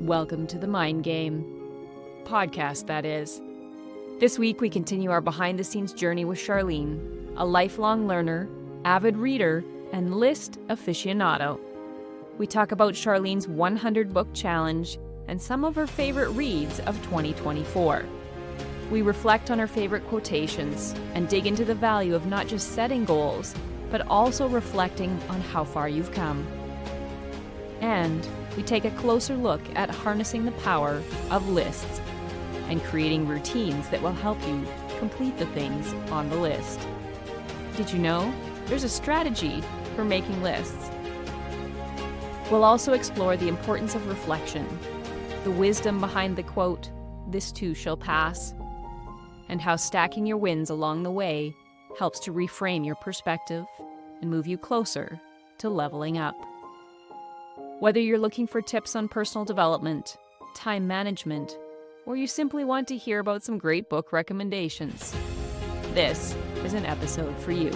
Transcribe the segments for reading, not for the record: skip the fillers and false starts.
Welcome to the Mind Game. Podcast, that is. This week we continue our behind-the-scenes journey with Charlene, a lifelong learner, avid reader, and list aficionado. We talk about Charlene's 100-book challenge and some of her favorite reads of 2024. We reflect on her favorite quotations and dig into the value of not just setting goals, but also reflecting on how far you've come. And we take a closer look at harnessing the power of lists and creating routines that will help you complete the things on the list. Did you know there's a strategy for making lists? We'll also explore the importance of reflection, the wisdom behind the quote, "This too shall pass," and how stacking your wins along the way helps to reframe your perspective and move you closer to leveling up. Whether you're looking for tips on personal development, time management, or you simply want to hear about some great book recommendations, this is an episode for you.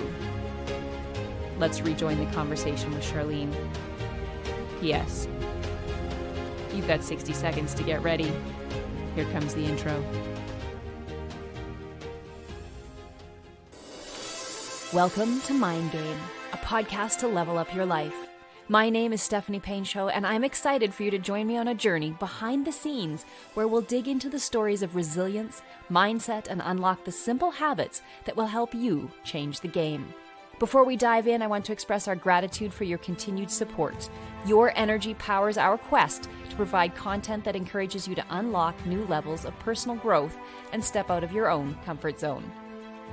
Let's rejoin the conversation with Charlene. P.S. You've got 60 seconds to get ready. Here comes the intro. Welcome to Mind Game, a podcast to level up your life. My name is Stephanie Painshaw, and I'm excited for you to join me on a journey behind the scenes where we'll dig into the stories of resilience, mindset, and unlock the simple habits that will help you change the game. Before we dive in, I want to express our gratitude for your continued support. Your energy powers our quest to provide content that encourages you to unlock new levels of personal growth and step out of your own comfort zone.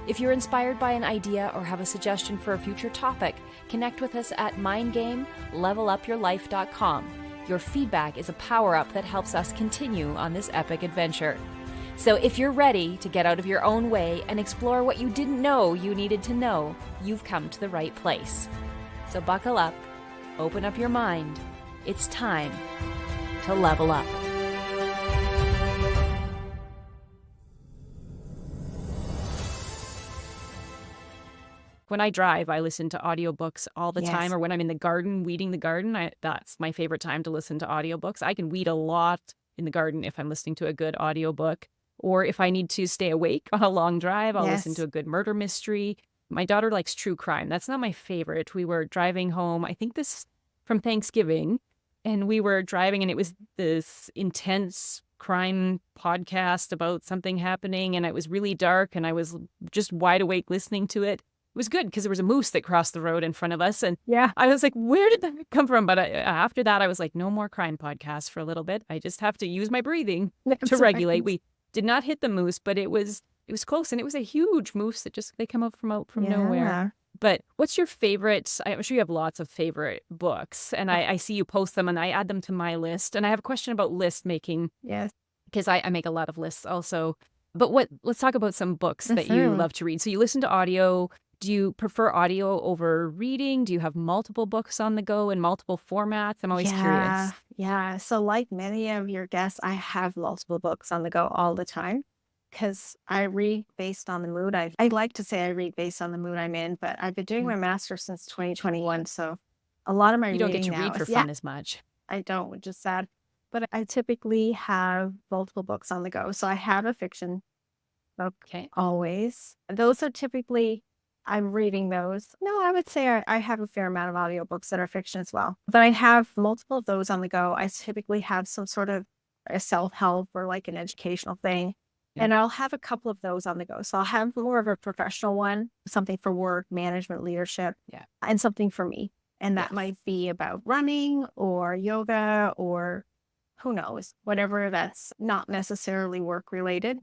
If you're inspired by an idea or have a suggestion for a future topic, connect with us at mindgamelevelupyourlife.com. Your feedback is a power-up that helps us continue on this epic adventure. So if you're ready to get out of your own way and explore what you didn't know you needed to know, you've come to the right place. So buckle up, open up your mind. It's time to level up. When I drive, I listen to audiobooks all the time, or when I'm in the garden, weeding the garden, that's my favorite time to listen to audiobooks. I can weed a lot in the garden if I'm listening to a good audiobook, or if I need to stay awake on a long drive, I'll listen to a good murder mystery. My daughter likes true crime. That's not my favorite. We were driving home, I think this from Thanksgiving, and we were driving, and it was this intense crime podcast about something happening, and it was really dark, and I was just wide awake listening to it. It was good because there was a moose that crossed the road in front of us. And I was like, where did that come from? But after that, I was like, no more crime podcasts for a little bit. I just have to use my breathing to regulate. Right. We did not hit the moose, but it was close. And it was a huge moose that they come up from nowhere. But what's your favorite? I'm sure you have lots of favorite books. And I see you post them and I add them to my list. And I have a question about list making. Yes. Because I make a lot of lists also. But let's talk about some books that you love to read. So you listen to audio. Do you prefer audio over reading? Do you have multiple books on the go in multiple formats? I'm always curious. Yeah. So like many of your guests, I have multiple books on the go all the time because I read based on the mood. I like to say I read based on the mood I'm in, but I've been doing my master's since 2021. So a lot of my reading You don't get to read for fun as much. I don't, which is sad. But I typically have multiple books on the go. So I have a fiction book always. Those are typically... I'm reading those. No, I would say I have a fair amount of audiobooks that are fiction as well. But I have multiple of those on the go. I typically have some sort of a self-help or like an educational thing. Yeah. And I'll have a couple of those on the go. So I'll have more of a professional one, something for work, management, leadership, and something for me. And that might be about running or yoga or who knows, whatever that's not necessarily work related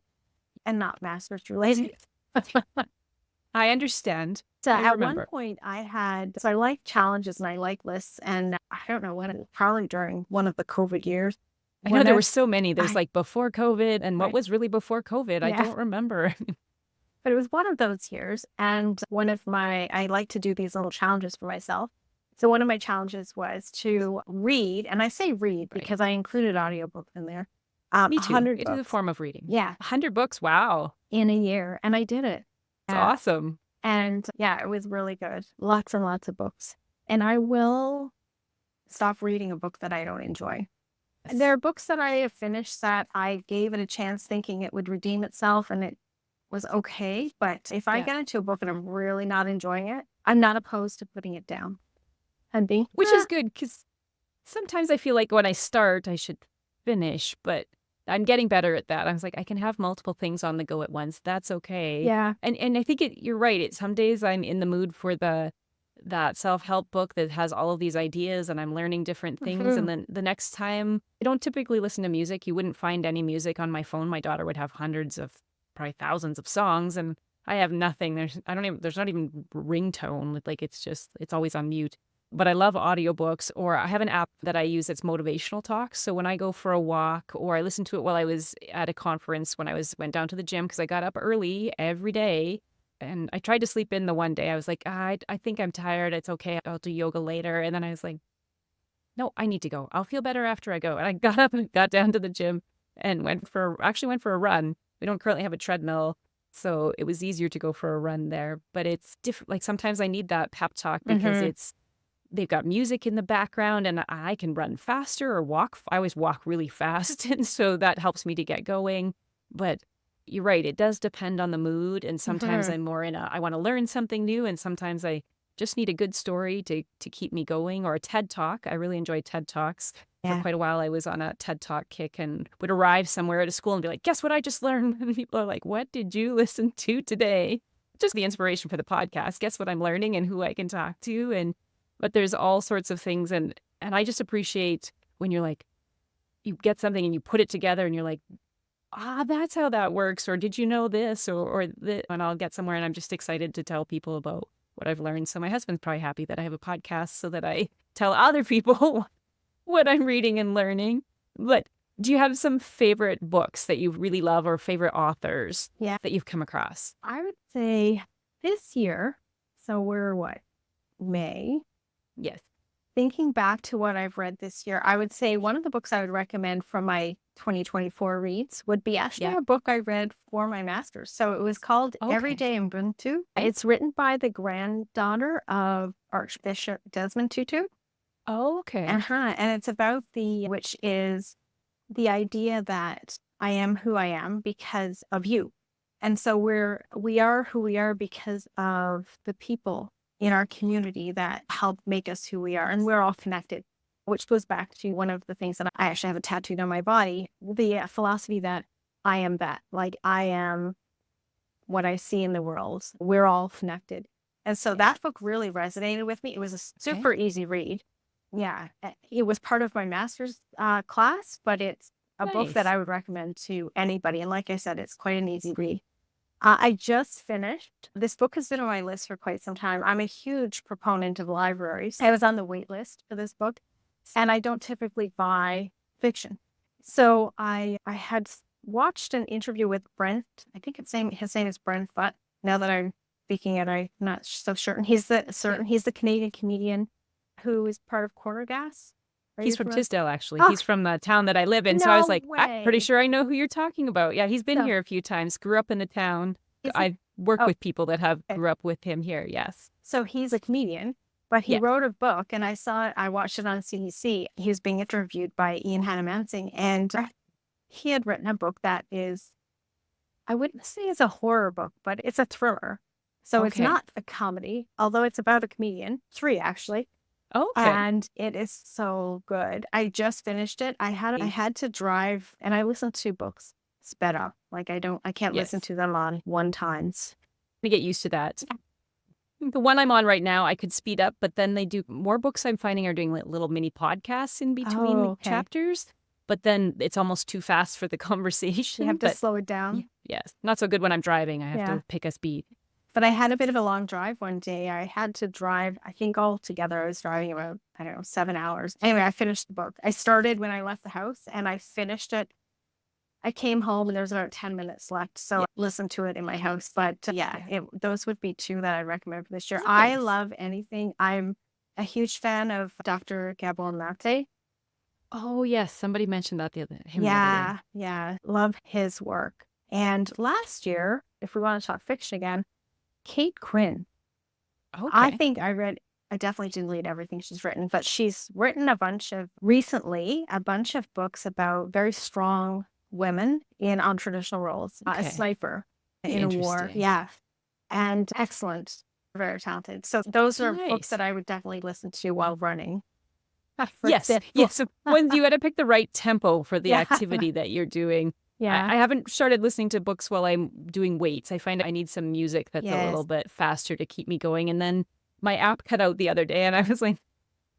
and not master's related. I understand. So at one point I like challenges and I like lists, and I don't know when, probably during one of the COVID years. I know there were so many. There's like before COVID and what was really before COVID. I don't remember. But it was one of those years. And I like to do these little challenges for myself. So one of my challenges was to read, and I say read because I included audiobooks in there. Me too. 100 books. It is a form of reading. Yeah. 100 books. Wow. In a year. And I did it. It's awesome. And it was really good. Lots and lots of books. And I will stop reading a book that I don't enjoy. There are books that I have finished that I gave it a chance thinking it would redeem itself and it was okay. But if I Yeah. get into a book and I'm really not enjoying it, I'm not opposed to putting it down and being, Which is good because sometimes I feel like when I start, I should finish, but I'm getting better at that. I was like, I can have multiple things on the go at once. That's okay. yeah. And I think you're right. Some days I'm in the mood for that self-help book that has all of these ideas and I'm learning different things. And then the next time, I don't typically listen to music. You wouldn't find any music on my phone. My daughter would have hundreds of, probably thousands of songs, and I have nothing. There's not even ringtone. Like it's always on mute. But I love audiobooks, or I have an app that I use that's motivational talks. So when I go for a walk, or I listen to it while I was at a conference when went down to the gym because I got up early every day. And I tried to sleep in the one day. I was like, I think I'm tired. It's okay. I'll do yoga later. And then I was like, no, I need to go. I'll feel better after I go. And I got up and got down to the gym and went for a run. We don't currently have a treadmill, so it was easier to go for a run there. But it's different. Like sometimes I need that pep talk because they've got music in the background and I can run faster or walk. I always walk really fast. And so that helps me to get going. But you're right. It does depend on the mood. And sometimes I'm more I want to learn something new. And sometimes I just need a good story to keep me going, or a TED Talk. I really enjoy TED Talks. For quite a while, I was on a TED Talk kick and would arrive somewhere at a school and be like, guess what I just learned? And people are like, what did you listen to today? Just the inspiration for the podcast. Guess what I'm learning and who I can talk to. But there's all sorts of things. And I just appreciate when you're like, you get something and you put it together and you're like, that's how that works. Or did you know this? And I'll get somewhere and I'm just excited to tell people about what I've learned. So my husband's probably happy that I have a podcast so that I tell other people what I'm reading and learning. But do you have some favorite books that you really love, or favorite authors that you've come across? I would say this year, so we're May? Yes. Thinking back to what I've read this year, I would say one of the books I would recommend from my 2024 reads would be actually a book I read for my master's. So it was called Everyday Ubuntu. It's written by the granddaughter of Archbishop Desmond Tutu. Oh, okay. And it's about which is the idea that I am who I am because of you. And so we are who we are because of the people in our community that help make us who we are. And we're all connected, which goes back to one of the things that I actually have a tattooed on my body, the philosophy that I am that, like I am what I see in the world. We're all connected. And so that book really resonated with me. It was a super easy read. Yeah. It was part of my master's class, but it's a book that I would recommend to anybody. And like I said, it's quite an easy read. I just finished. This book has been on my list for quite some time. I'm a huge proponent of libraries. I was on the wait list for this book, and I don't typically buy fiction. So I had watched an interview with Brent. I think his name is Brent Butt. Now that I'm speaking it, I'm not so certain. He's the Canadian comedian who is part of Corner Gas. He's from Tisdale, actually. He's from the town that I live in. So I was like, I'm pretty sure I know who you're talking about. Yeah, he's been here a few times, grew up in the town. I work with people that have grew up with him here, yes. So he's a comedian, but he wrote a book, and I watched it on CBC. He was being interviewed by Ian Hannah-Mansing, and he had written a book that is, I wouldn't say it's a horror book, but it's a thriller. So it's not a comedy, although it's about a comedian. 3, actually. Okay. And it is so good. I just finished it. I had to drive, and I listen to books sped up. Like I can't listen to them on one times. To get used to that. The one I'm on right now, I could speed up, but then they do more books I'm finding are doing little mini podcasts in between chapters. But then it's almost too fast for the conversation. You have to slow it down. Yes. Not so good when I'm driving. I have to pick a speed. But I had a bit of a long drive one day. I had to drive, I think altogether I was driving about, 7 hours. Anyway, I finished the book. I started when I left the house and I finished it. I came home and there was about 10 minutes left. So I listened to it in my house. But those would be 2 that I'd recommend for this year. Nice. I love anything. I'm a huge fan of Dr. Gabor Mate. Oh, yes. Somebody mentioned that the other day. Yeah. Love his work. And last year, if we want to talk fiction again, Kate Quinn. Okay. I think I read I definitely didn't read everything she's written, but she's written a bunch of books about very strong women in untraditional roles. A Okay. sniper in a war. Interesting. Yeah. And excellent. Very talented. So those are books Nice. that I would definitely listen to while running. Yes. So when you got to pick the right tempo for the Yeah. activity that you're doing. Yeah. I haven't started listening to books while I'm doing weights. I find I need some music that's a Yes. little bit faster to keep me going. And then my app cut out the other day and I was like,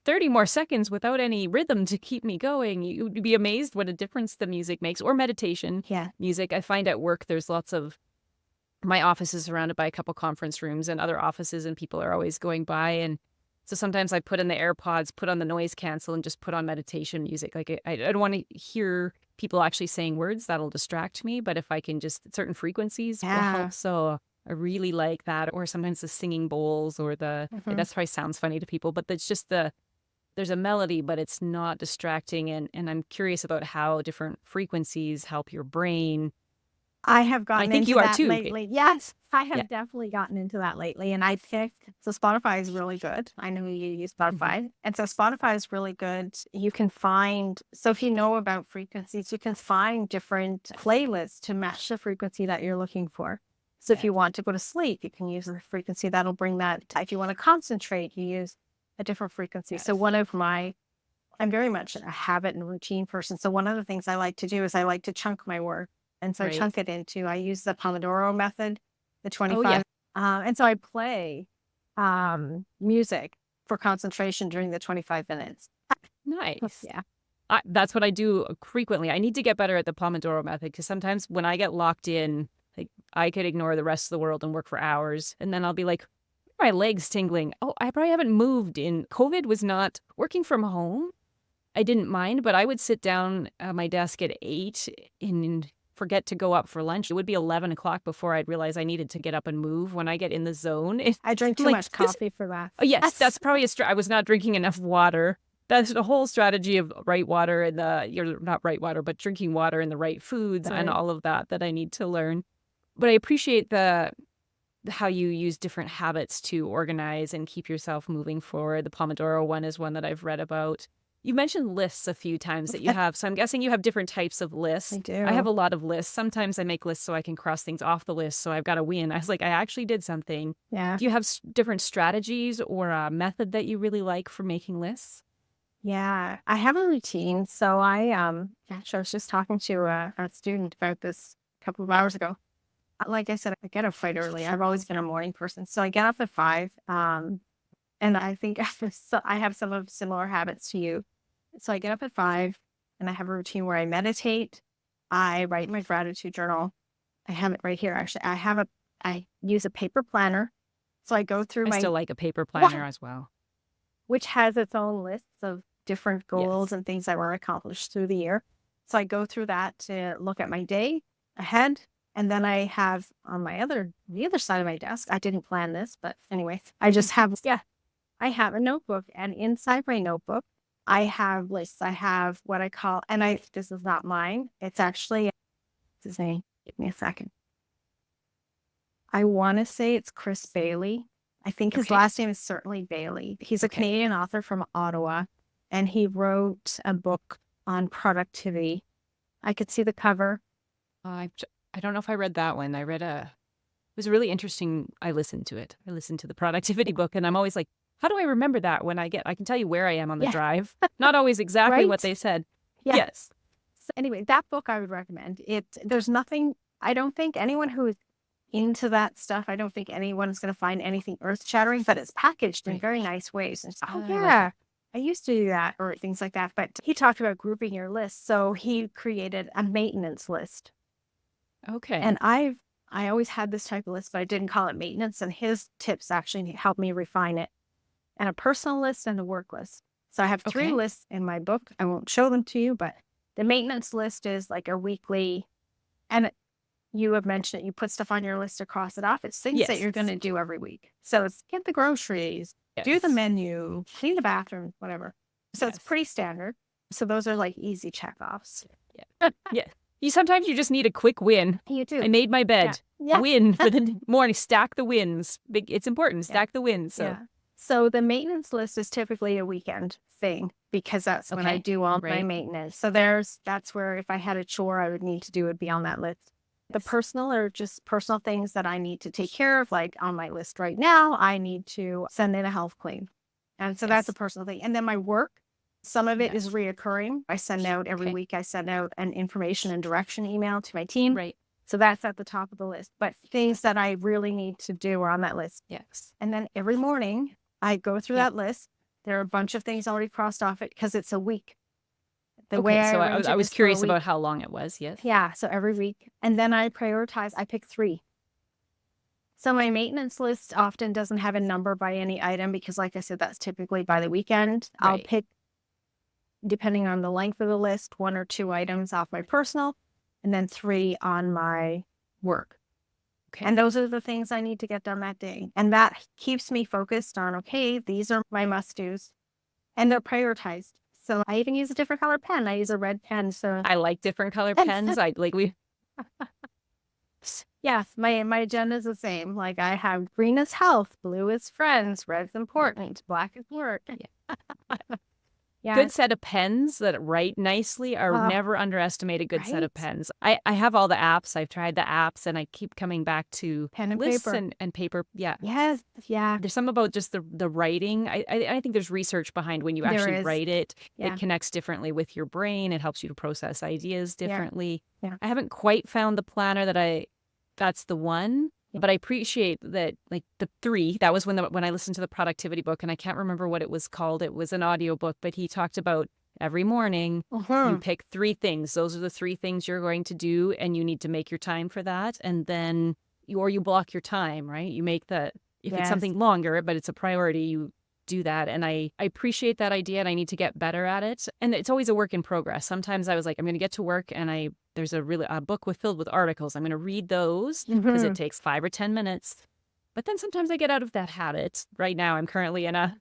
30 more seconds without any rhythm to keep me going. You'd be amazed what a difference the music makes. Or meditation music. I find at work there's lots of, my office is surrounded by a couple conference rooms and other offices, and people are always going by. And so sometimes I put in the AirPods, put on the noise cancel, and just put on meditation music. Like I don't want to hear people actually saying words. That'll distract me. But if I can just, certain frequencies will help. So I really like that. Or sometimes the singing bowls or that's probably sounds funny to people, but it's just there's a melody, but it's not distracting. And I'm curious about how different frequencies help your brain. I have gotten into you are that too. lately. Yes, I have definitely gotten into that lately. And so Spotify is really good. I know you use Spotify. And so Spotify is really good. You can so if you know about frequencies, you can find different playlists to match the frequency that you're looking for. So if you want to go to sleep, you can use a frequency that'll bring that. If you want to concentrate, you use a different frequency. So I'm very much a habit and routine person. So one of the things I like to do is I like to chunk my work. And so I chunk it I use the Pomodoro method, the 25. And so I play music for concentration during the 25 minutes. Nice. Yeah. That's what I do frequently. I need to get better at the Pomodoro method because sometimes when I get locked in, like I could ignore the rest of the world and work for hours. And then I'll be like, my leg's tingling. Oh, I probably haven't moved in. COVID was not working from home. I didn't mind, but I would sit down at my desk at 8 and forget to go up for lunch. It would be 11 o'clock before I'd realize I needed to get up and move. When I get in the zone, I drink too much coffee for that. Oh, yes, that's probably I was not drinking enough water. That's the whole strategy of right water and you're not right water, but drinking water and the right foods and all of that I need to learn. But I appreciate how you use different habits to organize and keep yourself moving forward. The Pomodoro one is one that I've read about. You mentioned lists a few times that you have. So I'm guessing you have different types of lists. I do. I have a lot of lists. Sometimes I make lists so I can cross things off the list. So I've got a win. I was like, I actually did something. Yeah. Do you have different strategies or a method that you really like for making lists? Yeah, I have a routine. So I was just talking to a student about this a couple of hours ago. Like I said, I get up quite early. I've always been a morning person. So I get up at 5. And I think I have some of similar habits to you. So I get up at 5 and I have a routine where I meditate. I write my gratitude journal. I have it right here. Actually, I use a paper planner. So I go through I still like a paper planner as well, which has its own lists of different goals and things I want to accomplish through the year. So I go through that to look at my day ahead. And then I have on the other side of my desk, I didn't plan this, but anyway, I just have, I have a notebook, and inside my notebook, I have lists. I have what I call, this is not mine. It's actually, his name. Give me a second. I want to say it's Chris Bailey. I think his last name is certainly Bailey. He's a Canadian author from Ottawa, and he wrote a book on productivity. I could see the cover. I don't know if I read that one. It was really interesting. I listened to it. I listened to the productivity book, and I'm always like, how do I remember that when I can tell you where I am on the drive? Not always exactly what they said. Yeah. Yes. So anyway, that book I would recommend. There's nothing, I don't think anyone who is into that stuff, I don't think anyone is going to find anything earth shattering, but it's packaged in very nice ways. And I used to do that or things like that. But he talked about grouping your list. So he created a maintenance list. Okay. And I always had this type of list, but I didn't call it maintenance. And his tips actually helped me refine it. And a personal list and a work list. So I have 3 lists in my book. I won't show them to you, but the maintenance list is like a weekly, and you have mentioned it, you put stuff on your list to cross it off. It's things that you're going to do every week. So it's get the groceries, do the menu, clean the bathroom, whatever. So it's pretty standard. So those are like easy checkoffs. Yeah. Sometimes you just need a quick win. You do. I made my bed. Win for the morning. Stack the wins. It's important. Stack the wins. So So the maintenance list is typically a weekend thing because that's when I Okay. do all my Right. maintenance. So that's where if I had a chore I would need to do would be on that list. The Yes. personal are just personal things that I need to take care of. Like on my list right now, I need to send in a health claim. And so that's a Yes. personal thing. And then my work, some of it is Yes. reoccurring. I send out every Okay. week, I send out an information and direction email to my team. Right. So that's at the top of the list. But things that I really need to do are on that list. Yes. And then every morning I go through Yeah. that list. There are a bunch of things already crossed off it because it's a week. The way Okay. I So arrange I it was is for a curious about week. how long it was. Yes. Yeah, so every week. And then I prioritize, I pick 3. So my maintenance list often doesn't have a number by any item because like I said, that's typically by the weekend. I'll Right. pick, depending on the length of the list, 1 or 2 items off my personal and then 3 on my work. Okay. And those are the things I need to get done that day. And that keeps me focused on, okay, these are my must-dos. And they're prioritized. So I even use a different color pen. I use a red pen. So I like different color pens. yes, my agenda is the same. Like I have green is health, blue is friends, red's important, black is work. Yeah. Good set of pens that write nicely are never underestimate a good set of right? pens. I have all the apps. I've tried the apps and I keep coming back to Pen and lists paper. and paper. Yeah. Yes. Yeah. There's something about just the writing. I think there's research behind when you There actually is. write it. Yeah. It connects differently with your brain. It helps you to process ideas differently. Yeah. I haven't quite found the planner that's the one. Yeah. But I appreciate that, like the 3, that was when I listened to the productivity book, and I can't remember what it was called. It was an audiobook, but he talked about every morning you pick 3 things. Those are the 3 things you're going to do, and you need to make your time for that. And then you block your time, right? You make that, if it's Yes. something longer, but it's a priority, you do that. And I appreciate that idea, and I need to get better at it. And it's always a work in progress. Sometimes I was like, I'm going to get to work and there's a book filled with articles. I'm going to read those because it takes 5 or 10 minutes. But then sometimes I get out of that habit. Right now, I'm currently I'm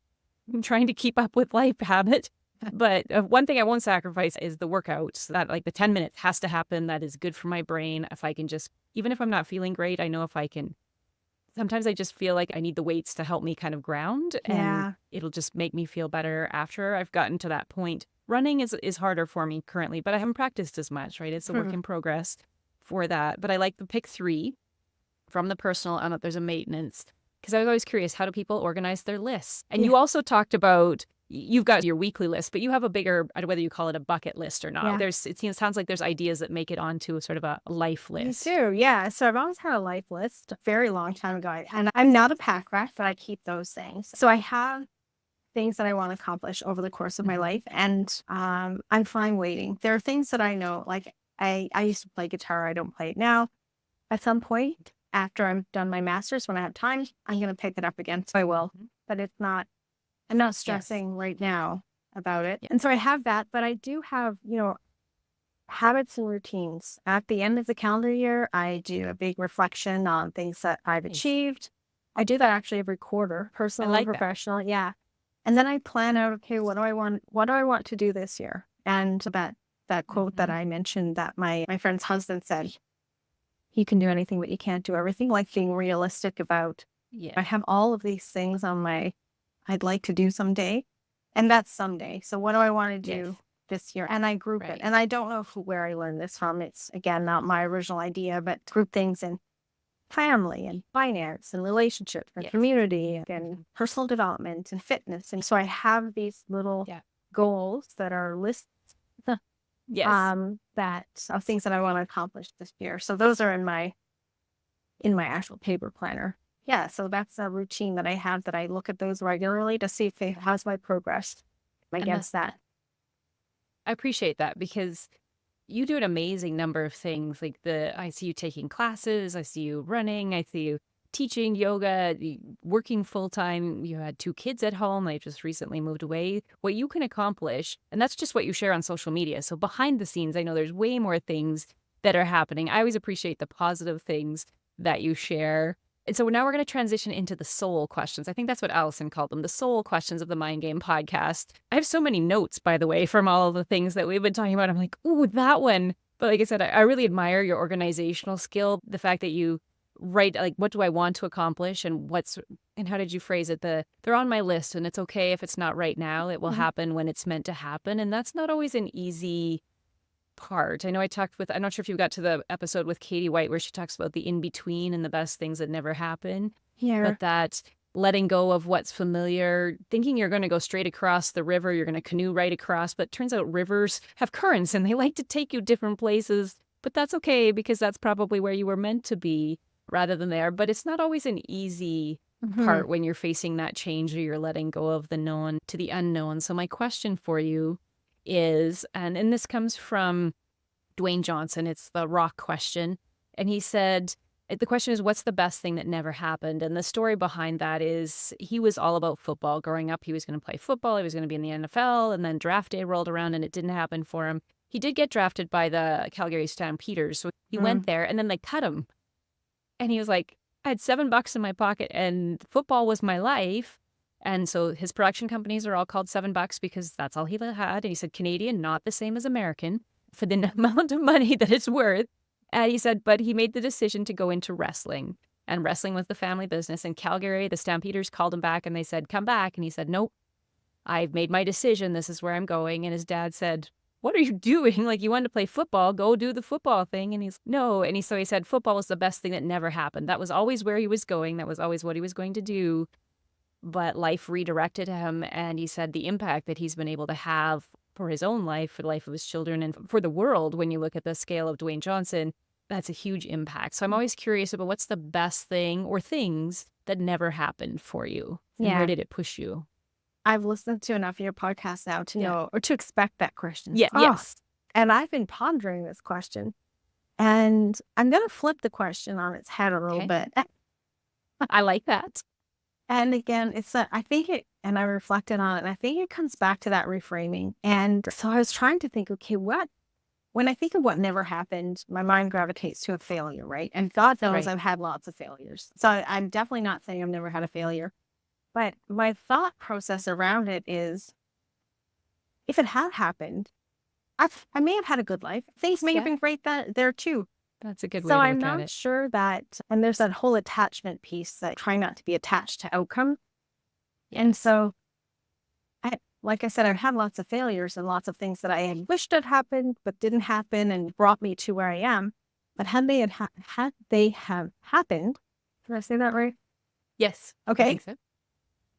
trying to keep up with life habit. But one thing I won't sacrifice is the workouts. That like the 10 minutes has to happen. That is good for my brain. If I can just, even if I'm not feeling great, I know if I can. Sometimes I just feel like I need the weights to help me kind of ground, and it'll just make me feel better after I've gotten to that point. Running is harder for me currently, but I haven't practiced as much, right? It's a work in progress for that. But I like the pick 3 from the personal, and there's a maintenance, because I was always curious, how do people organize their lists? And you also talked about, you've got your weekly list, but you have a bigger, whether you call it a bucket list or not. Yeah. It sounds like there's ideas that make it onto sort of a life list. Me too. Yeah. So I've always had a life list a very long time ago. And I'm not a pack rat, but I keep those things. So I have things that I want to accomplish over the course of my life. And I'm fine waiting. There are things that I know, like I used to play guitar. I don't play it now. At some point, after I'm done my master's, when I have time, I'm going to pick it up again. So I will. But I'm not stressing right now about it. And so I have that, but I do have, habits and routines. At the end of the calendar year, I do a big reflection on things that I've achieved. I do that actually every quarter, personal and professional. Yeah. And then I plan out, okay, what do I want to do this year? And that quote that I mentioned that my friend's husband said, you can do anything, but you can't do everything, like being realistic about, I have all of these things on I'd like to do someday. And that's someday. So what do I want to do this year? And I group it. And I don't know where I learned this from. It's, again, not my original idea, but group things in family and finance and relationships and community and personal development and fitness. And so I have these little goals that are lists that of things that I want to accomplish this year. So those are in my actual paper planner. Yeah, so that's a routine that I have, that I look at those regularly to see how's my progress against that. I appreciate that, because you do an amazing number of things. Like I see you taking classes, I see you running, I see you teaching yoga, working full time. You had 2 kids at home. They just recently moved away. What you can accomplish, and that's just what you share on social media. So behind the scenes, I know there's way more things that are happening. I always appreciate the positive things that you share. And so now we're going to transition into the soul questions. I think that's what Allison called them, the soul questions of the Mind Game podcast. I have so many notes, by the way, from all of the things that we've been talking about. I'm like, ooh, that one. But like I said, I really admire your organizational skill, the fact that you right, like, what do I want to accomplish and how did you phrase it? They're on my list and it's okay if it's not right now. It will happen when it's meant to happen. And that's not always an easy part. I know I'm not sure if you got to the episode with Katie White where she talks about the in-between and the best things that never happen. Yeah. But that letting go of what's familiar, thinking you're going to go straight across the river, you're going to canoe right across, but it turns out rivers have currents and they like to take you different places. But that's okay because that's probably where you were meant to be rather than there. But it's not always an easy part when you're facing that change or you're letting go of the known to the unknown. So my question for you is, and this comes from Dwayne Johnson, it's the rock question. And he said, the question is, what's the best thing that never happened? And the story behind that is he was all about football. Growing up, he was going to play football. He was going to be in the NFL. And then draft day rolled around and it didn't happen for him. He did get drafted by the Calgary Stampeders. So he went there and then they cut him. And he was like, I had $7 in my pocket and football was my life. And so his production companies are all called $7 because that's all he had. And he said, Canadian, not the same as American for the amount of money that it's worth. And he said, but he made the decision to go into wrestling. And wrestling was the family business. In Calgary, the Stampeders called him back and they said, come back. And he said, nope, I've made my decision. This is where I'm going. And his dad said, what are you doing? Like, you wanted to play football, go do the football thing. And he's, no. And so he said, football was the best thing that never happened. That was always where he was going. That was always what he was going to do. But life redirected him. And he said the impact that he's been able to have for his own life, for the life of his children, and for the world, when you look at the scale of Dwayne Johnson, that's a huge impact. So I'm always curious about what's the best thing or things that never happened for you. And where did it push you? I've listened to enough of your podcasts now to know or to expect that question. Yes. And I've been pondering this question. And I'm going to flip the question on its head a little bit. I like that. And again, I think it, and I reflected on it, and I think it comes back to that reframing. And so I was trying to think, okay, when I think of what never happened, my mind gravitates to a failure, right? And God knows I've had lots of failures. So I'm definitely not saying I've never had a failure. But my thought process around it is, if it had happened, I may have had a good life. Things may have been great there too. That's a good way So to I'm look at not it. sure that, and there's that whole attachment piece that trying not to be attached to outcome. And so, like I said, I've had lots of failures and lots of things that I had wished had happened, but didn't happen and brought me to where I am. But had they have happened, did I say that right? Yes. Okay. I think so.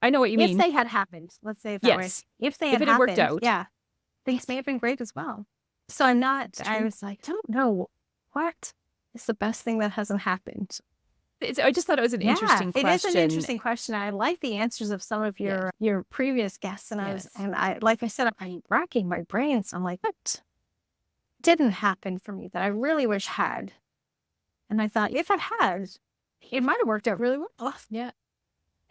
I know what you mean. If they had happened, let's say it that way. If they had it happened, worked out. yeah, things may have been great as well. So I was like, I don't know. What is the best thing that hasn't happened? I just thought it was an interesting question. It is an interesting question. I like the answers of some of your previous guests. And like I said, I'm racking my brains. I'm like, what didn't happen for me that I really wish had? And I thought, if it had, it might have worked out really well. Yeah.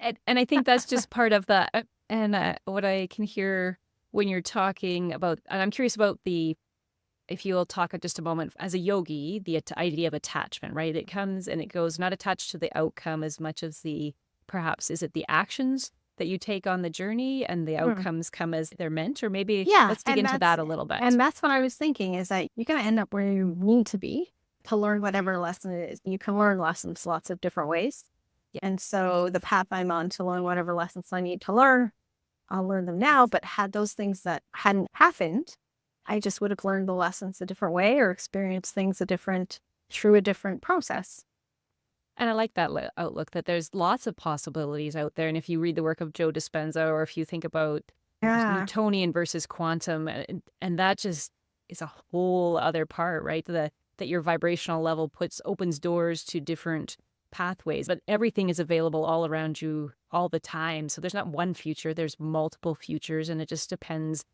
And I think that's just part of that. And what I can hear when you're talking about, and I'm curious about if you'll talk just a moment, as a yogi, the idea of attachment, right? It comes and it goes, not attached to the outcome as much as perhaps, is it the actions that you take on the journey and the outcomes come as they're meant? Or maybe let's dig into that a little bit. And that's what I was thinking, is that you're going to end up where you need to be to learn whatever lesson it is. You can learn lessons lots of different ways. And so the path I'm on to learn whatever lessons I need to learn, I'll learn them now. But had those things that hadn't happened, I just would have learned the lessons a different way or experienced things through a different process. And I like that outlook, that there's lots of possibilities out there. And if you read the work of Joe Dispenza, or if you think about Newtonian versus quantum, and that just is a whole other part, right? That your vibrational level opens doors to different pathways, but everything is available all around you all the time. So there's not one future, there's multiple futures, and it just depends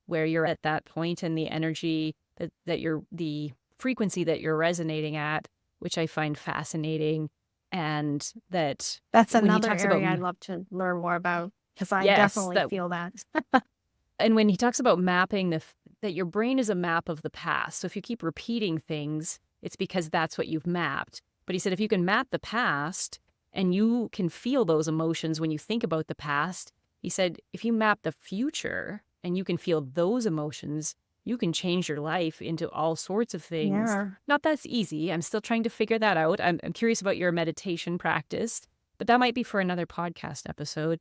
where you're at that point and the energy the frequency that you're resonating at, which I find fascinating. And that's another area I'd love to learn more about, because I definitely feel that. And when he talks about mapping that your brain is a map of the past. So if you keep repeating things, it's because that's what you've mapped. But he said, if you can map the past and you can feel those emotions when you think about the past, he said, if you map the future and you can feel those emotions, you can change your life into all sorts of things. Yeah. Not that's easy. I'm still trying to figure that out. I'm curious about your meditation practice, but that might be for another podcast episode.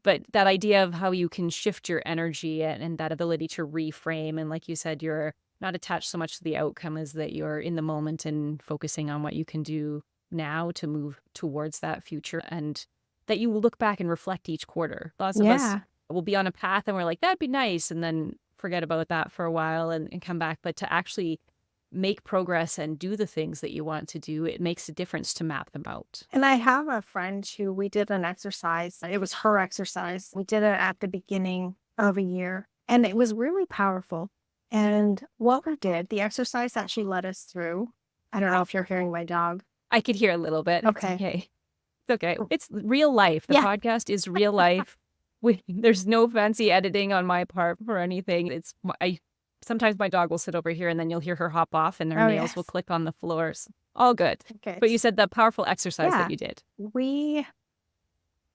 But that idea of how you can shift your energy and that ability to reframe. And like you said, you're not attached so much to the outcome as that you're in the moment and focusing on what you can do now to move towards that future, and that you will look back and reflect each quarter. Lots of us will be on a path and we're like, that'd be nice, and then forget about that for a while and come back. But to actually make progress and do the things that you want to do, it makes a difference to map them out. And I have a friend who we did an exercise. It was her exercise. We did it at the beginning of a year, and it was really powerful. And what we did, the exercise that she led us through, I don't know if you're hearing my dog. I could hear a little bit. Okay. It's okay. It's real life. The podcast is real life. There's no fancy editing on my part for anything. Sometimes my dog will sit over here and then you'll hear her hop off and her nails will click on the floors. All good. Okay. But you said the powerful exercise that you did.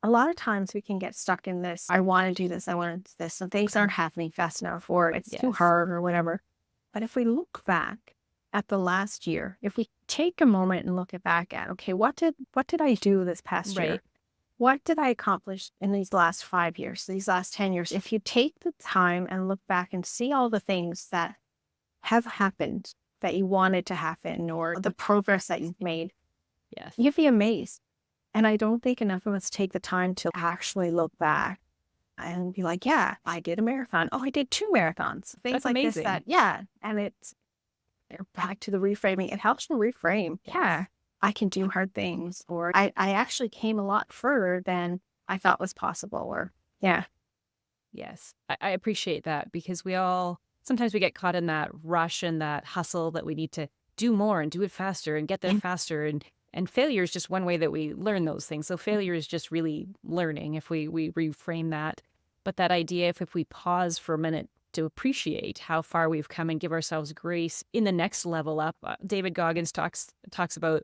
A lot of times we can get stuck in this, I want to do this, I want to do this, and things aren't happening fast enough, or it's too hard or whatever. But if we look back at the last year, if we take a moment and look back at, okay, what did I do this past year? What did I accomplish in these last 5 years, these last 10 years? If you take the time and look back and see all the things that have happened that you wanted to happen, or the progress that you've made, you'd be amazed. And I don't think enough of us take the time to actually look back and be like, yeah, I did a marathon. Oh, I did 2 marathons. Things That's like amazing. this, and it's back to the reframing. It helps you reframe. Yeah, I can do hard things, or I actually came a lot further than I thought was possible, or Yes, I appreciate that, because sometimes we get caught in that rush and that hustle that we need to do more and do it faster and get there faster. And failure is just one way that we learn those things. So failure is just really learning if we reframe that. But that idea, if we pause for a minute to appreciate how far we've come and give ourselves grace in the next level up. David Goggins talks about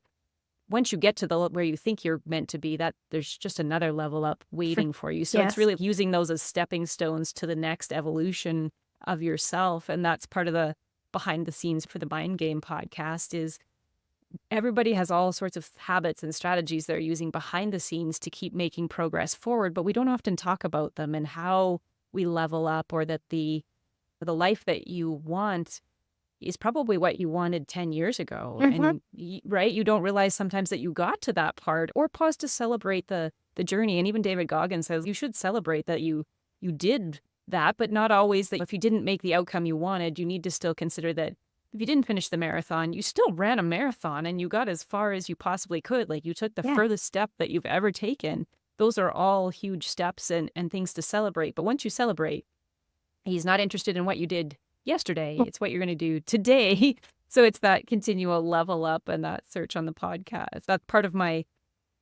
once you get to where you think you're meant to be, that there's just another level up waiting for you. So it's really using those as stepping stones to the next evolution of yourself. And that's part of the behind the scenes for the Mind Game podcast is everybody has all sorts of habits and strategies they're using behind the scenes to keep making progress forward, but we don't often talk about them and how we level up, or that the life that you want is probably what you wanted 10 years ago. And you don't realize sometimes that you got to that part, or pause to celebrate the journey. And even David Goggins says you should celebrate that you did that, but not always that if you didn't make the outcome you wanted, you need to still consider that if you didn't finish the marathon, you still ran a marathon and you got as far as you possibly could. Like you took the furthest step that you've ever taken. Those are all huge steps and things to celebrate. But once you celebrate, he's not interested in what you did yesterday. It's what you're going to do today. So it's that continual level up and that search on the podcast. That's part of my,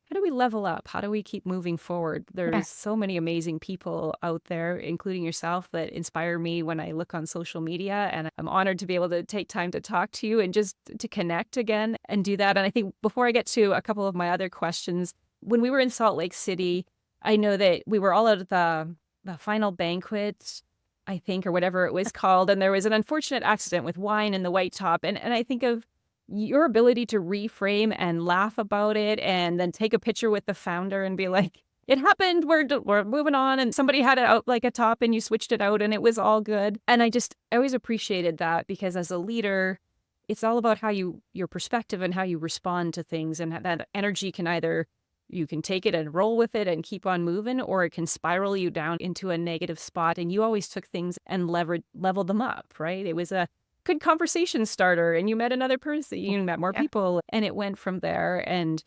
how do we level up? How do we keep moving forward? There's so many amazing people out there, including yourself, that inspire me when I look on social media. And I'm honored to be able to take time to talk to you and just to connect again and do that. And I think before I get to a couple of my other questions, when we were in Salt Lake City, I know that we were all at the final banquet, I think, or whatever it was called. And there was an unfortunate accident with wine in the white top. And I think of your ability to reframe and laugh about it and then take a picture with the founder and be like, it happened, we're moving on. And somebody had it out like a top and you switched it out and it was all good. And I always appreciated that, because as a leader, it's all about how your perspective and how you respond to things. And that energy can you can take it and roll with it and keep on moving, or it can spiral you down into a negative spot. And you always took things and leveled them up, right? It was a good conversation starter, and you met another person, you met more people, and it went from there. And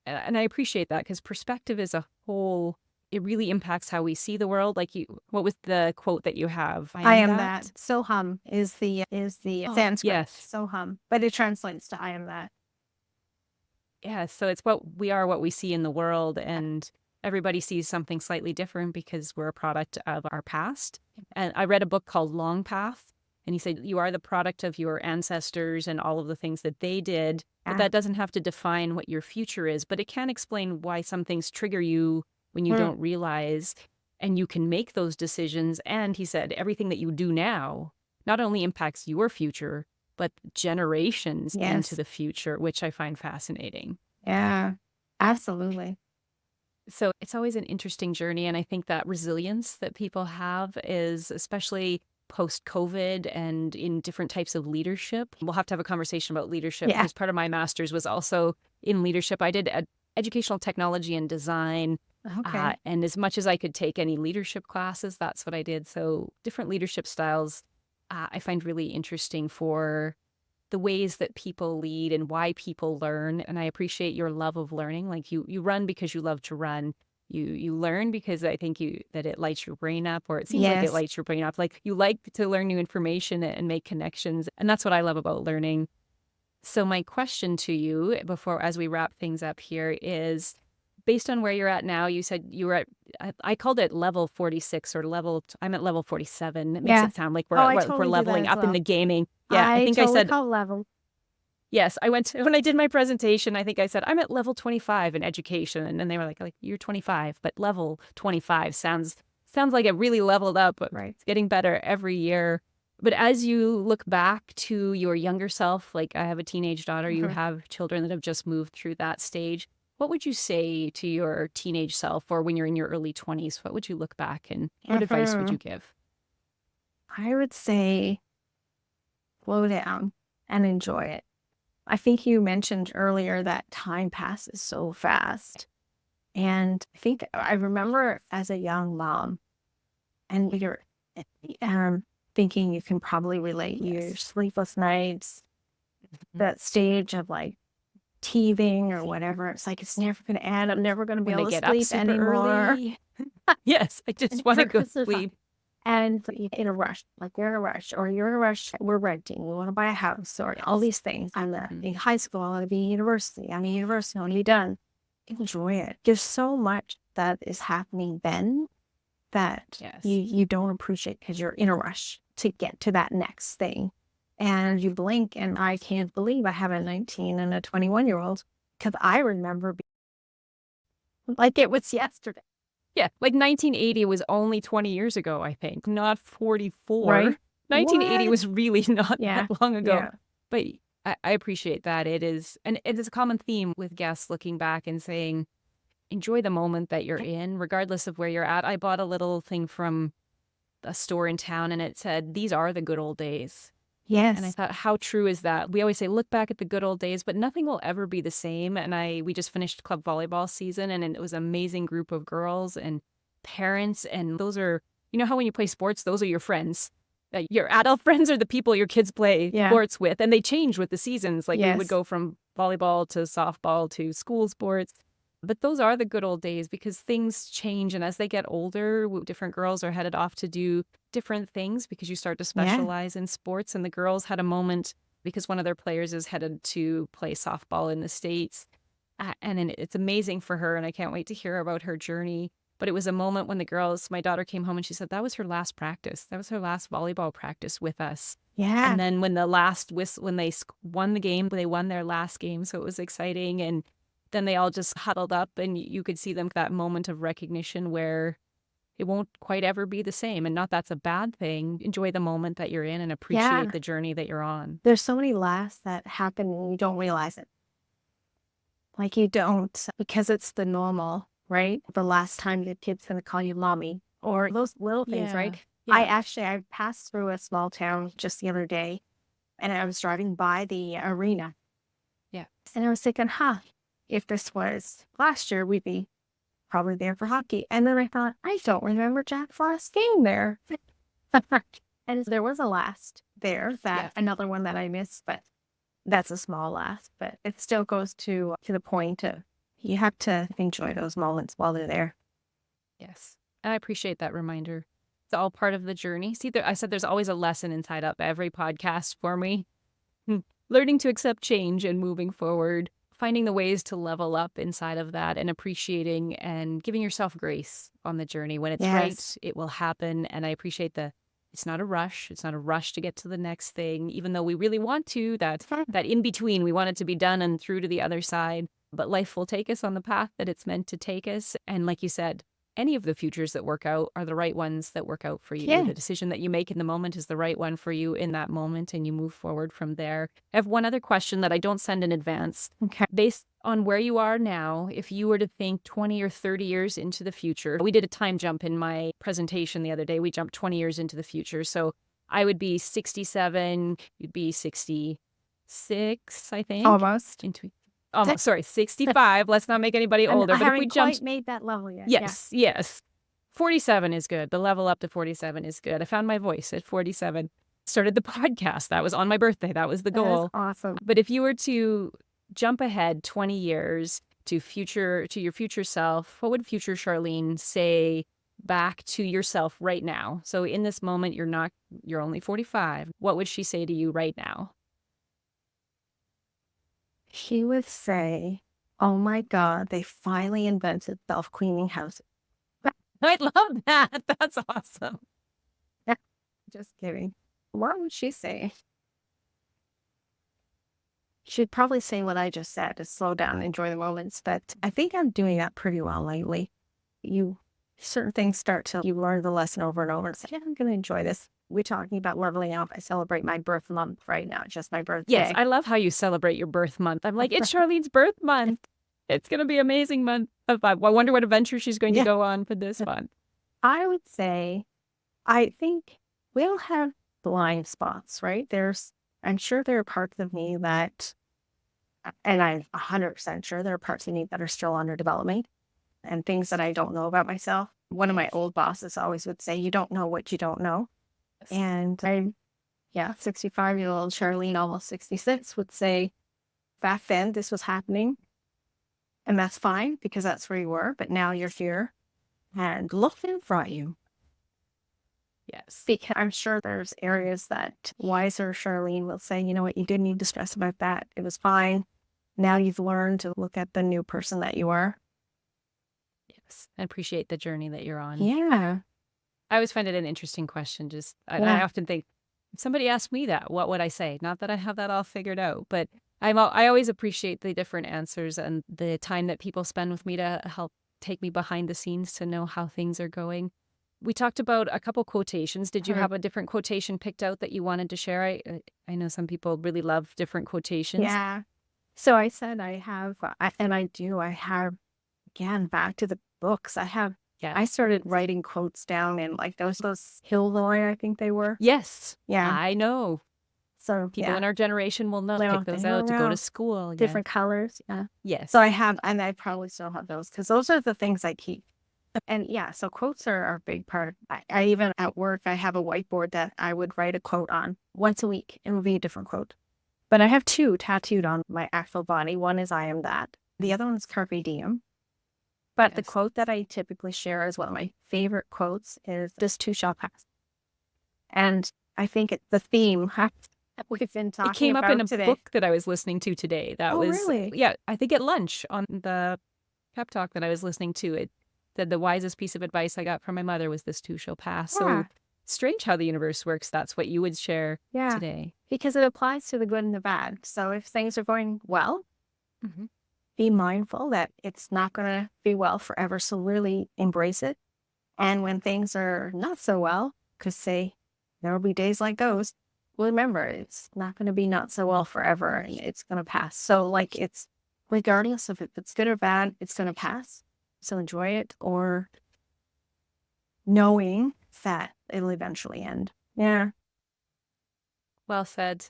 I appreciate that, because perspective as a whole, it really impacts how we see the world. Like what was the quote that you have? I am that. Soham is the Sanskrit. Yes. Soham, but it translates to I am that. Yeah, so it's what we see in the world, and everybody sees something slightly different because we're a product of our past. And I read a book called Long Path, and he said, you are the product of your ancestors and all of the things that they did, but that doesn't have to define what your future is, but it can explain why some things trigger you when you don't realize, and you can make those decisions. And he said, everything that you do now not only impacts your future, but generations Yes. into the future, which I find fascinating. Yeah, absolutely. So it's always an interesting journey. And I think that resilience that people have is especially post-COVID and in different types of leadership. We'll have to have a conversation about leadership Yeah. because part of my master's was also in leadership. I did educational technology and design. Okay. And as much as I could take any leadership classes, that's what I did. So different leadership styles I find really interesting for the ways that people lead and why people learn. And I appreciate your love of learning. Like you run because you love to run. You learn because I think that it lights your brain up, or it seems like it Yes. lights your brain up. Like you like to learn new information and make connections. And that's what I love about learning. So my question to you before, as we wrap things up here, is based on where you're at now. You said you were at, I called it level 46 or I'm at level 47. It makes Yeah. it sound like Oh, I we're totally do that leveling as up in well. the gaming. Yeah, I think I totally said, call level. yes, when I did my presentation, I think I said, I'm at level 25 in education. And then they were like, you're 25, but level 25 sounds like it really leveled up. But Right. it's getting better every year. But as you look back to your younger self, like I have a teenage daughter, you Mhm. have children that have just moved through that stage. What would you say to your teenage self, or when you're in your early 20s? What would you look back and what advice would you give? I would say slow down and enjoy it. I think you mentioned earlier that time passes so fast. And I remember as a young mom, and you're thinking you can probably relate your Yes. sleepless nights, that stage of like teething or whatever. It's like, it's never going to end. I'm never going to be When they able to get up sleep super anymore. early. Yes, I just want to go sleep. And you're in a rush, you're in a rush. We're renting. We want to buy a house or all these things. I'm in high school. I want to be in university. I'm in university. I want to be done. Enjoy it. There's so much that is happening then that Yes. you don't appreciate because you're in a rush to get to that next thing. And you blink, and I can't believe I have a 19 and a 21-year-old because I remember like it was yesterday. Yeah, like 1980 was only 20 years ago, I think, not 44. Right? 1980 What? was really not Yeah. that long ago. Yeah. But I appreciate that. It is, and it is a common theme with guests looking back and saying, enjoy the moment that you're in, regardless of where you're at. I bought a little thing from a store in town and it said, these are the good old days. Yes. And I thought, how true is that? We always say, look back at the good old days, but nothing will ever be the same. And we just finished club volleyball season, and it was an amazing group of girls and parents. And those are, you know how when you play sports, those are your friends. Your adult friends are the people your kids play sports with, and they change with the seasons. Like we would go from volleyball to softball to school sports. But those are the good old days because things change. And as they get older, different girls are headed off to do different things because you start to specialize in sports. And the girls had a moment because one of their players is headed to play softball in the States. And it's amazing for her. And I can't wait to hear about her journey. But it was a moment when my daughter came home and she said that was her last practice. That was her last volleyball practice with us. Yeah. And then when when they won the game, they won their last game. So it was exciting. And then they all just huddled up and you could see them that moment of recognition where it won't quite ever be the same. And not that's a bad thing. Enjoy the moment that you're in and appreciate the journey that you're on. There's so many laughs that happen and you don't realize it. Like you don't, because it's the normal, right? The last time the kid's going to call you mommy or those little things, right? Yeah. I passed through a small town just the other day and I was driving by the arena. Yeah. And I was thinking, if this was last year, we'd be probably there for hockey. And then I thought, I don't remember Jack's last game there. And there was a last there, another one that I missed, but that's a small last. But it still goes to the point of you have to enjoy those moments while they're there. Yes. And I appreciate that reminder. It's all part of the journey. See, I said there's always a lesson inside up every podcast for me. Learning to accept change and moving forward. Finding the ways to level up inside of that and appreciating and giving yourself grace on the journey. When it's right, it will happen. And I appreciate it's not a rush. It's not a rush to get to the next thing, even though we really want to, that in between, we want it to be done and through to the other side. But life will take us on the path that it's meant to take us. And like you said, any of the futures that work out are the right ones that work out for you. Yeah. The decision that you make in the moment is the right one for you in that moment, and you move forward from there. I have one other question that I don't send in advance. Okay. Based on where you are now, if you were to think 20 or 30 years into the future, we did a time jump in my presentation the other day. We jumped 20 years into the future. So I would be 67, you'd be 66, I think. Almost. Sorry, 65. Let's not make anybody older. I But if we haven't jumped, quite made that level yet. yes. 47 is good. The level up to 47 is good. I found my voice at 47. Started the podcast. That was on my birthday. That was the That is goal. awesome. But if you were to jump ahead 20 years to your future self, what would future Charlene say back to yourself right now? So in this moment, you're only 45. What would she say to you right now? She would say, "Oh my God, they finally invented self-cleaning houses." I love that. That's awesome. Just kidding. What would she say? She'd probably say what I just said, to slow down and enjoy the moments. But I think I'm doing that pretty well lately. Certain things you learn the lesson over and over and say, yeah, I'm going to enjoy this. We're talking about leveling up. I celebrate my birth month right now, just my birthday. Yes, I love how you celebrate your birth month. I'm like, it's Charlene's birth month. It's going to be an amazing month. I wonder what adventure she's going to go on for this month. I would say, I think we all have blind spots, right? I'm sure there are parts of me and I'm 100% sure there are parts of me that are still under development and things that I don't know about myself. One of my old bosses always would say, you don't know what you don't know. And 65-year-old Charlene, almost 66, would say, back then this was happening. And that's fine because that's where you were. But now you're here and look in front of you. Yes. Because I'm sure there's areas that wiser Charlene will say, you know what, you didn't need to stress about that. It was fine. Now you've learned to look at the new person that you are. Yes. And appreciate the journey that you're on. Yeah. I always find it an interesting question. I often think, if somebody asked me that, what would I say? Not that I have that all figured out, but I always appreciate the different answers and the time that people spend with me to help take me behind the scenes to know how things are going. We talked about a couple quotations. Did you have a different quotation picked out that you wanted to share? I know some people really love different quotations. Yeah. So I said I have, again, back to the books. I started writing quotes down in like those Hillroy, I think they were. Yes. Yeah. I know. So people in our generation will know, pick those out to go to school. Different colors. Yeah. Yes. So I have, and I probably still have those because those are the things I keep. And yeah, so quotes are a big part. I even at work, I have a whiteboard that I would write a quote on once a week. It would be a different quote. But I have two tattooed on my actual body. One is I am that. The other one is Carpe Diem. But the quote that I typically share as one of my favorite quotes is this too shall pass. And I think the theme we've been talking about today. It came up in a book that I was listening to today. Really? Yeah, I think at lunch on the pep talk that I was listening to, it said the wisest piece of advice I got from my mother was this too shall pass. Yeah. So strange how the universe works. That's what you would share today. Because it applies to the good and the bad. So if things are going well, be mindful that it's not going to be well forever. So really embrace it. And when things are not so well, because there will be days like those, well, remember, it's not going to be not so well forever and it's going to pass. So it's regardless of if it's good or bad, it's going to pass. So enjoy it, or knowing that it'll eventually end. Yeah. Well said.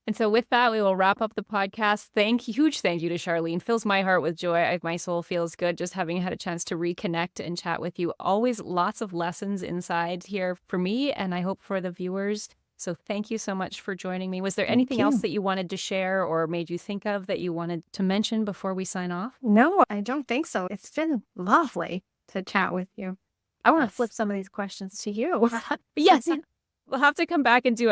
And so with that, we will wrap up the podcast. Huge thank you to Charlene. Fills my heart with joy. My soul feels good just having had a chance to reconnect and chat with you. Always lots of lessons inside here for me, and I hope for the viewers. So thank you so much for joining me. Was there anything else that you wanted to share or made you think of that you wanted to mention before we sign off? No, I don't think so. It's been lovely to chat with you. I want to flip some of these questions to you. Yes. We'll have to come back and do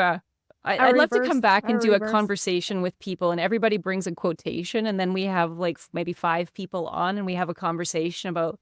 I'd love to come back and do a conversation with people, and everybody brings a quotation, and then we have like maybe 5 people on and we have a conversation about,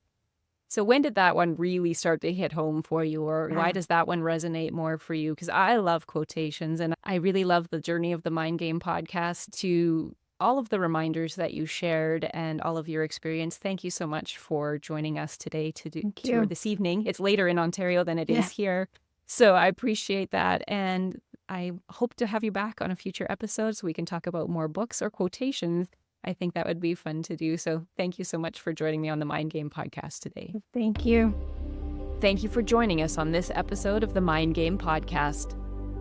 so when did that one really start to hit home for you, or why does that one resonate more for you? Because I love quotations, and I really love the Journey of the Mind Game podcast to all of the reminders that you shared and all of your experience. Thank you so much for joining us today Thank you. or this evening. It's later in Ontario than it Yeah. is here. So I appreciate that. And I hope to have you back on a future episode so we can talk about more books or quotations. I think that would be fun to do. So thank you so much for joining me on the Mind Game podcast today. Thank you. Thank you for joining us on this episode of the Mind Game podcast.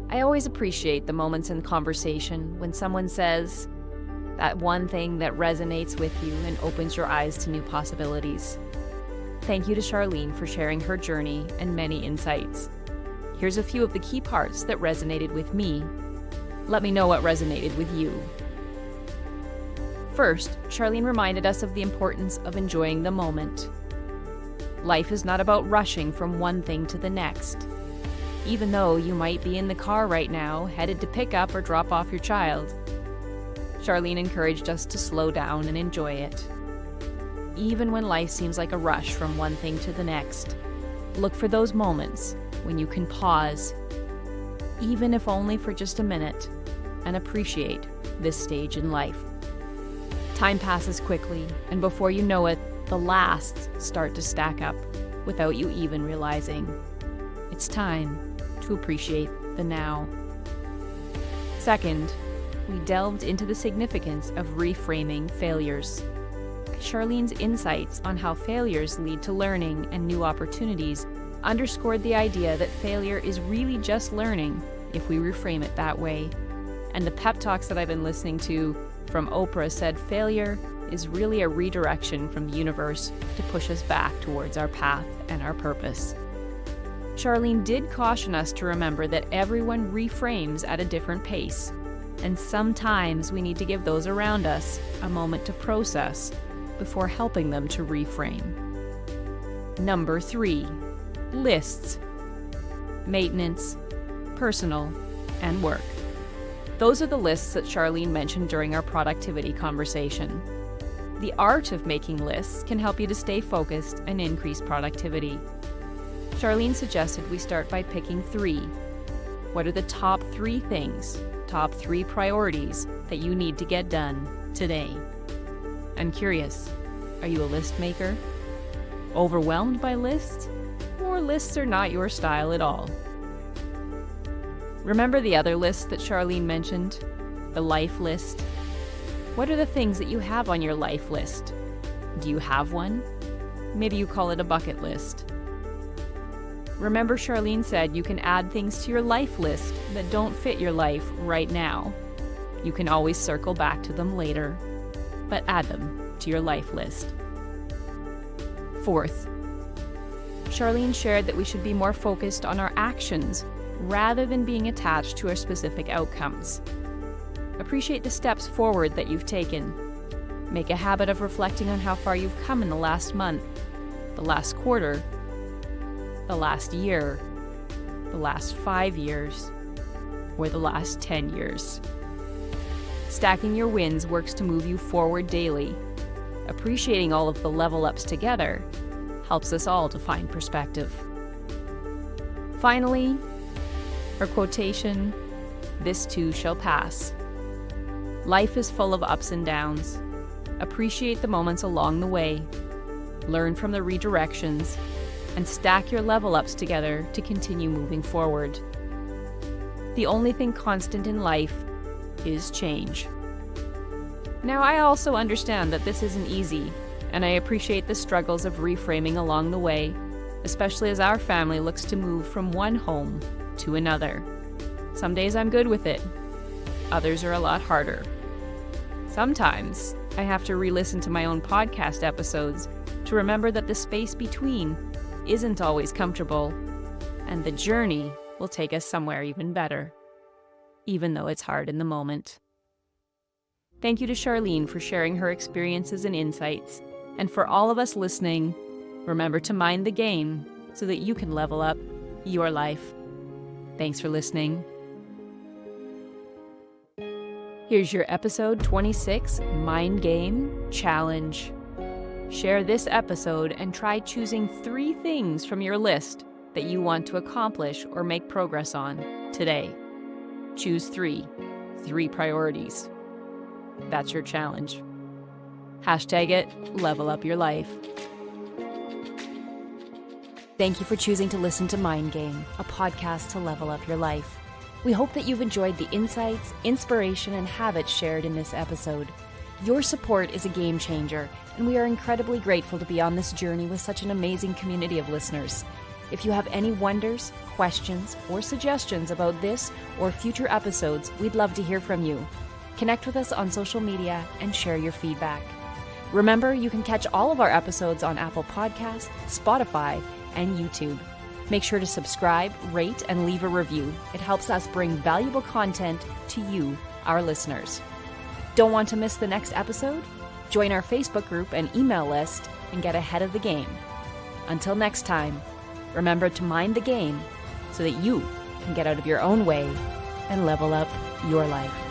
I always appreciate the moments in conversation when someone says that one thing that resonates with you and opens your eyes to new possibilities. Thank you to Charlene for sharing her journey and many insights. Here's a few of the key parts that resonated with me. Let me know what resonated with you. First, Charlene reminded us of the importance of enjoying the moment. Life is not about rushing from one thing to the next. Even though you might be in the car right now, headed to pick up or drop off your child, Charlene encouraged us to slow down and enjoy it. Even when life seems like a rush from one thing to the next, look for those moments when you can pause, even if only for just a minute, and appreciate this stage in life. Time passes quickly, and before you know it, the lasts start to stack up without you even realizing. It's time to appreciate the now. Second, we delved into the significance of reframing failures. Charlene's insights on how failures lead to learning and new opportunities underscored the idea that failure is really just learning if we reframe it that way. And the pep talks that I've been listening to from Oprah said failure is really a redirection from the universe to push us back towards our path and our purpose. Charlene did caution us to remember that everyone reframes at a different pace, and sometimes we need to give those around us a moment to process before helping them to reframe. Number 3, lists. Maintenance, personal, and work. Those are the lists that Charlene mentioned during our productivity conversation. The art of making lists can help you to stay focused and increase productivity. Charlene suggested we start by picking 3. What are the top 3 things, top 3 priorities that you need to get done today? I'm curious, are you a list maker? Overwhelmed by lists? Or lists are not your style at all? Remember the other list that Charlene mentioned? The life list? What are the things that you have on your life list? Do you have one? Maybe you call it a bucket list. Remember, Charlene said you can add things to your life list that don't fit your life right now. You can always circle back to them later, but add them to your life list. Fourth, Charlene shared that we should be more focused on our actions rather than being attached to our specific outcomes. Appreciate the steps forward that you've taken. Make a habit of reflecting on how far you've come in the last month, the last quarter, the last year, the last 5 years, or the last 10 years. Stacking your wins works to move you forward daily. Appreciating all of the level ups together helps us all to find perspective. Finally, our quotation, "This too shall pass." Life is full of ups and downs. Appreciate the moments along the way. Learn from the redirections and stack your level ups together to continue moving forward. The only thing constant in life is change. Now, I also understand that this isn't easy, and I appreciate the struggles of reframing along the way, especially as our family looks to move from one home to another. Some days I'm good with it. Others are a lot harder. Sometimes I have to re-listen to my own podcast episodes to remember that the space between isn't always comfortable, and the journey will take us somewhere even better, even though it's hard in the moment. Thank you to Charlene for sharing her experiences and insights, and for all of us listening, remember to mind the game so that you can level up your life. Thanks for listening. Here's your episode 26 Mind Game Challenge. Share this episode and try choosing 3 things from your list that you want to accomplish or make progress on today. Choose 3 priorities. That's your challenge. Hashtag it, level up your life. Thank you for choosing to listen to Mind Game, a podcast to level up your life. We hope that you've enjoyed the insights, inspiration, and habits shared in this episode. Your support is a game changer, and we are incredibly grateful to be on this journey with such an amazing community of listeners. If you have any wonders, questions, or suggestions about this or future episodes, we'd love to hear from you. Connect with us on social media and share your feedback. Remember, you can catch all of our episodes on Apple Podcasts, Spotify, and YouTube. Make sure to subscribe, rate, and leave a review. It helps us bring valuable content to you, our listeners. Don't want to miss the next episode? Join our Facebook group and email list and get ahead of the game. Until next time, remember to mind the game so that you can get out of your own way and level up your life.